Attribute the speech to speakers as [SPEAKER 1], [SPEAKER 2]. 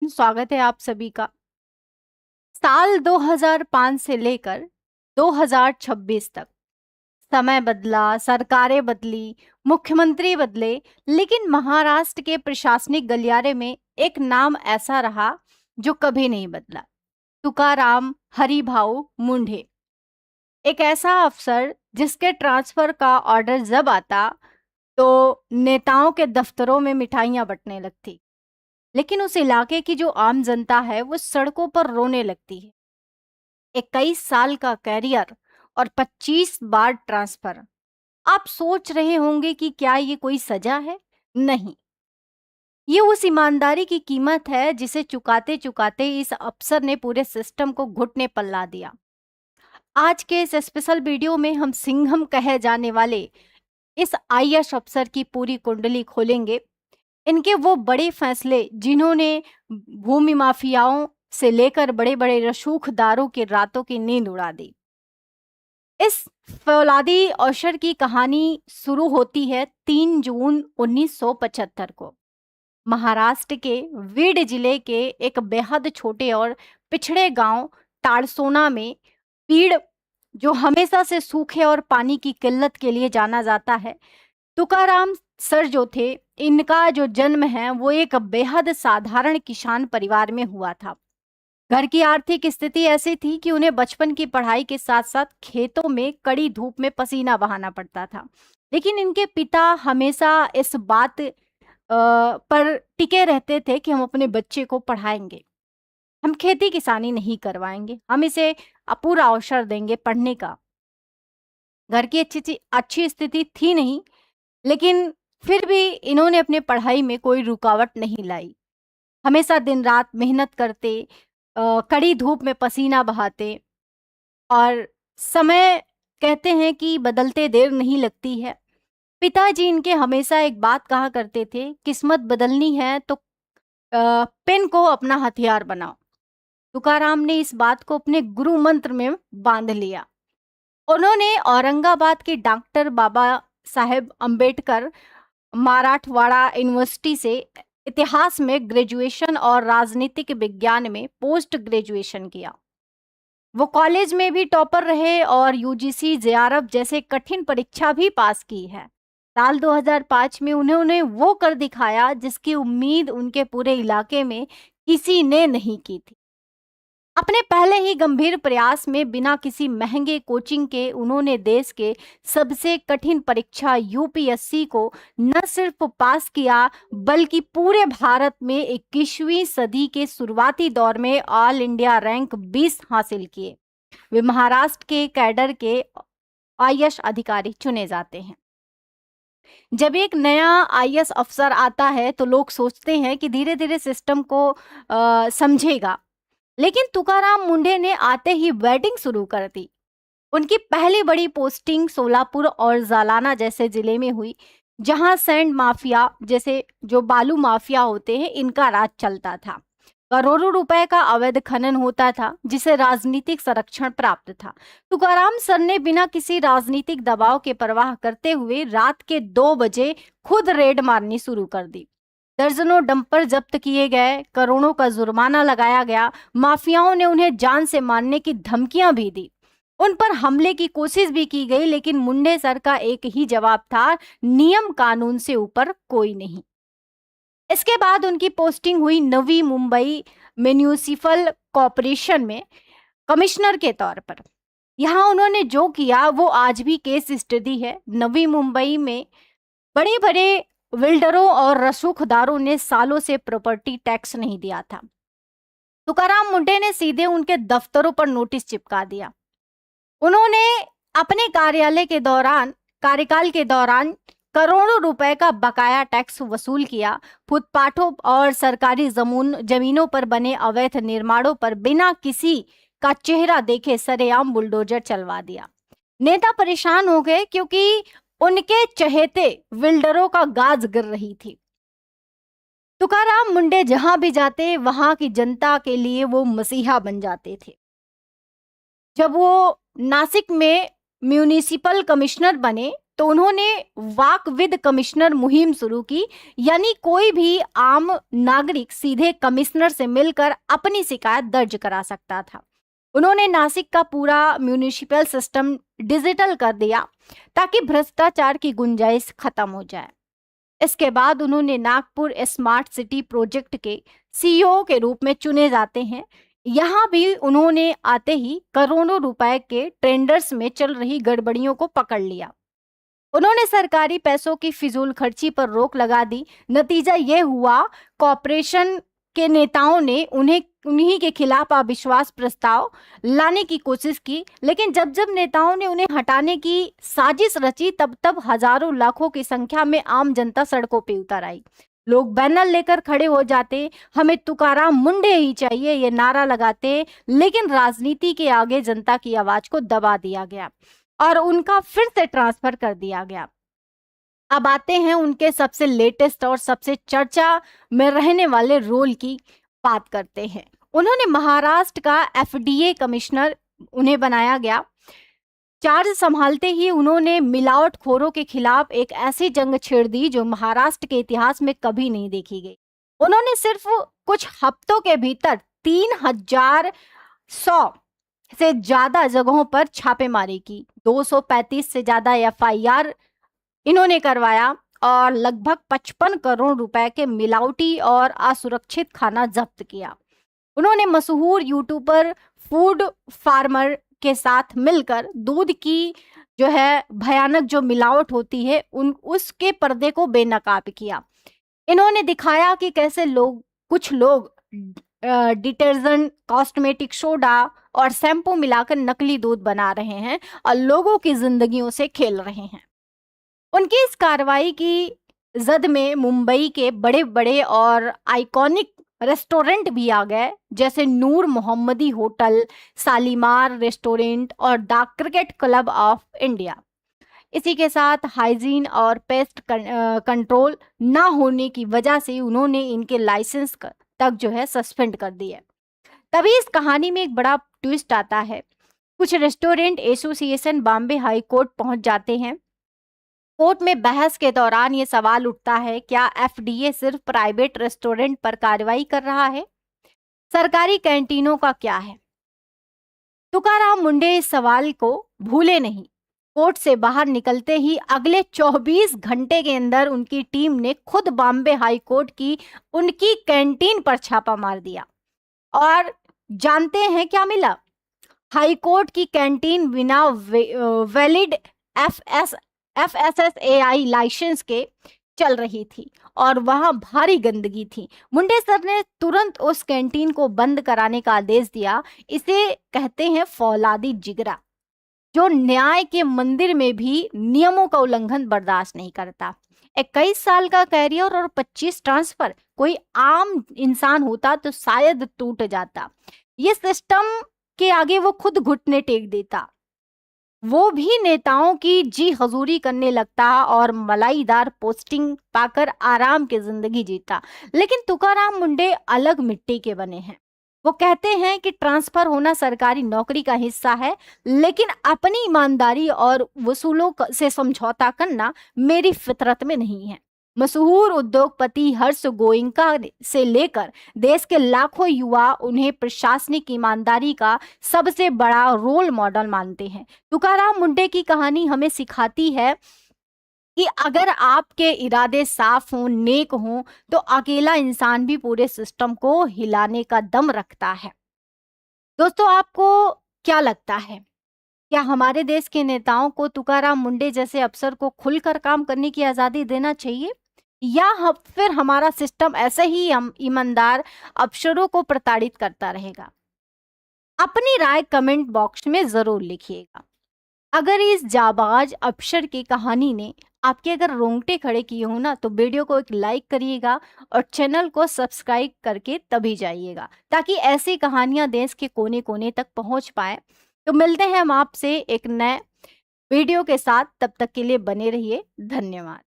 [SPEAKER 1] स्वागत है आप सभी का। साल 2005 से लेकर 2026 तक समय बदला, सरकारें बदली, मुख्यमंत्री बदले, लेकिन महाराष्ट्र के प्रशासनिक गलियारे में एक नाम ऐसा रहा जो कभी नहीं बदला। तुकाराम हरिभाऊ मुंढे। एक ऐसा अफसर जिसके ट्रांसफर का ऑर्डर जब आता तो नेताओं के दफ्तरों में मिठाइयां बंटने लगती, लेकिन उस इलाके की जो आम जनता है वो सड़कों पर रोने लगती है। 21 साल का कैरियर और 25 बार ट्रांसफर। आप सोच रहे होंगे कि क्या ये कोई सजा है? नहीं, ये उस ईमानदारी की कीमत है जिसे चुकाते चुकाते इस अफसर ने पूरे सिस्टम को घुटने पर ला दिया। आज के इस स्पेशल वीडियो में हम सिंघम कहे जाने वाले इस आईएएस अफसर की पूरी कुंडली खोलेंगे। इनके वो बड़े फैसले जिन्होंने भूमि माफियाओं से लेकर बड़े बड़े रसूखदारों की रातों की नींद उड़ा दी। इस फौलादी अफसर की कहानी शुरू होती है 3 जून 1975 को महाराष्ट्र के बीड जिले के एक बेहद छोटे और पिछड़े गांव ताड़सोना में। बीड जो हमेशा से सूखे और पानी की किल्लत के लिए जाना जाता है। तुकाराम सर जो थे, इनका जो जन्म है वो एक बेहद साधारण किसान परिवार में हुआ था। घर की आर्थिक स्थिति ऐसी थी कि उन्हें बचपन की पढ़ाई के साथ साथ खेतों में कड़ी धूप में पसीना बहाना पड़ता था, लेकिन इनके पिता हमेशा इस बात पर टिके रहते थे कि हम अपने बच्चे को पढ़ाएंगे, हम खेती किसानी नहीं करवाएंगे, हम इसे पूरा अवसर देंगे पढ़ने का। घर की अच्छी स्थिति थी नहीं, लेकिन फिर भी इन्होंने अपने पढ़ाई में कोई रुकावट नहीं लाई। हमेशा दिन रात मेहनत करते, कड़ी धूप में पसीना बहाते, और समय कहते हैं कि बदलते देर नहीं लगती है। पिताजी इनके हमेशा एक बात कहा करते थे, किस्मत बदलनी है तो पेन को अपना हथियार बनाओ। तुकाराम ने इस बात को अपने गुरु मंत्र में बांध लिया। उन्होंने औरंगाबाद के डॉक्टर बाबा साहेब अंबेडकर मराठवाड़ा यूनिवर्सिटी से इतिहास में ग्रेजुएशन और राजनीतिक विज्ञान में पोस्ट ग्रेजुएशन किया। वो कॉलेज में भी टॉपर रहे और यूजीसी जेआरएफ जैसे कठिन परीक्षा भी पास की है। साल 2005 में उन्होंने वो कर दिखाया जिसकी उम्मीद उनके पूरे इलाके में किसी ने नहीं की थी। अपने पहले ही गंभीर प्रयास में बिना किसी महंगे कोचिंग के उन्होंने देश के सबसे कठिन परीक्षा यूपीएससी को न सिर्फ पास किया, बल्कि पूरे भारत में 21वीं सदी के शुरुआती दौर में ऑल इंडिया रैंक 20 हासिल किए। वे महाराष्ट्र के कैडर के आईएएस अधिकारी चुने जाते हैं। जब एक नया आईएएस अफसर आता है तो लोग सोचते हैं कि धीरे धीरे सिस्टम को समझेगा, लेकिन तुकाराम मुंढे ने आते ही बैटिंग शुरू कर दी। उनकी पहली बड़ी पोस्टिंग सोलापुर और जालना जैसे जिले में हुई, जहां सैंड माफिया जैसे जो बालू माफिया होते हैं इनका राज चलता था। करोड़ों रुपए का अवैध खनन होता था जिसे राजनीतिक संरक्षण प्राप्त था। तुकाराम सर ने बिना किसी राजनीतिक दबाव के परवाह करते हुए रात के 2 बजे खुद रेड मारनी शुरू कर दी। दर्जनों डंपर जब्त किए गए, करोड़ों का जुर्माना लगाया गया। माफियाओं ने उन्हें जान से मारने की धमकियां भी दी, उन पर हमले की कोशिश भी की गई, लेकिन मुंडे सर का एक ही जवाब था, नियम कानून से ऊपर कोई नहीं। इसके बाद उनकी पोस्टिंग हुई नवी मुंबई म्यूनिसिपल कॉरपोरेशन में कमिश्नर के तौर पर। यहाँ उन्होंने जो किया वो आज भी केस स्टडी है। नवी मुंबई में बड़े बड़े बिल्डरों और रसूखदारों ने सालों से प्रॉपर्टी टैक्स नहीं दिया था। तुकाराम मुंडे ने सीधे उनके दफ्तरों पर नोटिस चिपका दिया। उन्होंने अपने कार्यकाल के दौरान करोड़ों रुपए का बकाया टैक्स वसूल किया। फुटपाथों और सरकारी जमीनों पर बने अवैध निर्माणों पर बिना किसी का चेहरा देखे सरेआम बुलडोजर चलवा दिया। नेता परेशान हो गए क्योंकि उनके चहेते बिल्डरों का गाज गिर रही थी। तुकाराम मुंडे जहां भी जाते वहां की जनता के लिए वो मसीहा बन जाते थे। जब वो नासिक में म्यूनिसिपल कमिश्नर बने तो उन्होंने वाकविद कमिश्नर मुहिम शुरू की, यानी कोई भी आम नागरिक सीधे कमिश्नर से मिलकर अपनी शिकायत दर्ज करा सकता था। उन्होंने नासिक का पूरा म्यूनिसिपल सिस्टम डिजिटल कर दिया ताकि भ्रष्टाचार की गुंजाइश खत्म हो जाए। इसके बाद उन्होंने नागपुर स्मार्ट सिटी प्रोजेक्ट के सीईओ के रूप में चुने जाते हैं। यहाँ भी उन्होंने आते ही करोड़ों रुपए के टेंडर्स में चल रही गड़बड़ियों को पकड़ लिया। उन्होंने सरकारी पैसों की फिजूल खर्ची पर रोक लगा दी। नतीजा ये हुआ, कॉरपोरेशन के नेताओं ने उन्हीं के खिलाफ अविश्वास प्रस्ताव लाने की कोशिश की, लेकिन जब जब नेताओं ने उन्हें हटाने की साजिश रची, तब तब हजारों लाखों की संख्या में आम जनता सड़कों पे उतर आई। लोग बैनर लेकर खड़े हो जाते, हमें तुकाराम मुंडे ही चाहिए, ये नारा लगाते, लेकिन राजनीति के आगे जनता की आवाज को दबा दिया गया और उनका फिर से ट्रांसफर कर दिया गया। अब आते हैं उनके सबसे लेटेस्ट और सबसे चर्चा में रहने वाले रोल की बात करते हैं। उन्होंने महाराष्ट्र का एफडीए कमिश्नर उन्हें बनाया गया। चार्ज संभालते ही उन्होंने मिलावटखोरों के खिलाफ एक ऐसी जंग छेड़ दी जो महाराष्ट्र के इतिहास में कभी नहीं देखी गई। उन्होंने सिर्फ कुछ हफ्तों के भीतर 3100 से ज्यादा जगहों पर छापेमारी की, 235 से ज्यादा एफआईआर इन्होंने करवाया और लगभग 55 करोड़ रुपए के मिलावटी और असुरक्षित खाना जब्त किया। उन्होंने मशहूर यूट्यूबर फूड फार्मर के साथ मिलकर दूध की जो है भयानक जो मिलावट होती है उसके पर्दे को बेनकाब किया। इन्होंने दिखाया कि कैसे कुछ लोग डिटर्जेंट, कॉस्मेटिक सोडा और शैम्पू मिलाकर नकली दूध बना रहे हैं और लोगों की जिंदगियों से खेल रहे हैं। उनकी इस कार्रवाई की जद में मुंबई के बड़े बड़े और आइकॉनिक रेस्टोरेंट भी आ गए, जैसे नूर मोहम्मदी होटल, शालीमार रेस्टोरेंट और the cricket club of India. इसी के साथ हाइजीन और पेस्ट कंट्रोल ना होने की वजह से उन्होंने इनके लाइसेंस तक जो है सस्पेंड कर दिए। तभी इस कहानी में एक बड़ा ट्विस्ट आता है। कुछ restaurant association Bombay high court पहुंच जाते हैं। कोर्ट में बहस के दौरान ये सवाल उठता है, क्या एफडीए सिर्फ प्राइवेट रेस्टोरेंट पर कार्रवाई कर रहा है? सरकारी कैंटीनों का क्या है? तुकाराम मुंडे इस सवाल को भूले नहीं। कोर्ट से बाहर निकलते ही अगले 24 घंटे के अंदर उनकी टीम ने खुद बॉम्बे हाई कोर्ट की उनकी कैंटीन पर छापा मार दिया और जानते हैं क्या मिला? हाई कोर्ट की कैंटीन बिना वैलिड FSSAI लाइसेंस के चल रही थी और वहां भारी गंदगी थी। मुंडे सर ने तुरंत उस कैंटीन को बंद कराने का आदेश दिया। इसे कहते हैं फौलादी जिगरा, जो न्याय के मंदिर में भी नियमों का उल्लंघन बर्दाश्त नहीं करता। 21 साल का कैरियर और 25 ट्रांसफर, कोई आम इंसान होता तो शायद टूट जाता। ये सिस्टम के आगे वो खुद घुटने टेक देता, वो भी नेताओं की जी हजूरी करने लगता और मलाईदार पोस्टिंग पाकर आराम की जिंदगी जीता। लेकिन तुकाराम मुंडे अलग मिट्टी के बने हैं। वो कहते हैं कि ट्रांसफर होना सरकारी नौकरी का हिस्सा है, लेकिन अपनी ईमानदारी और वसूलों से समझौता करना मेरी फितरत में नहीं है। मशहूर उद्योगपति हर्ष गोयनका से लेकर देश के लाखों युवा उन्हें प्रशासनिक ईमानदारी का सबसे बड़ा रोल मॉडल मानते हैं। तुकाराम मुंडे की कहानी हमें सिखाती है कि अगर आपके इरादे साफ हों, नेक हों, तो अकेला इंसान भी पूरे सिस्टम को हिलाने का दम रखता है। दोस्तों, आपको क्या लगता है? क्या हमारे देश के नेताओं को तुकाराम मुंडे जैसे अफसर को खुलकर काम करने की आजादी देना चाहिए, या फिर हमारा सिस्टम ऐसे ही हम ईमानदार अफसरों को प्रताड़ित करता रहेगा? अपनी राय कमेंट बॉक्स में जरूर लिखिएगा। अगर इस जाबाज अफसर की कहानी ने आपके अगर रोंगटे खड़े किए हो ना, तो वीडियो को एक लाइक करिएगा और चैनल को सब्सक्राइब करके तभी जाइएगा, ताकि ऐसी कहानियां देश के कोने कोने तक पहुंच पाए। तो मिलते हैं हम आपसे एक नए वीडियो के साथ, तब तक के लिए बने रहिए। धन्यवाद।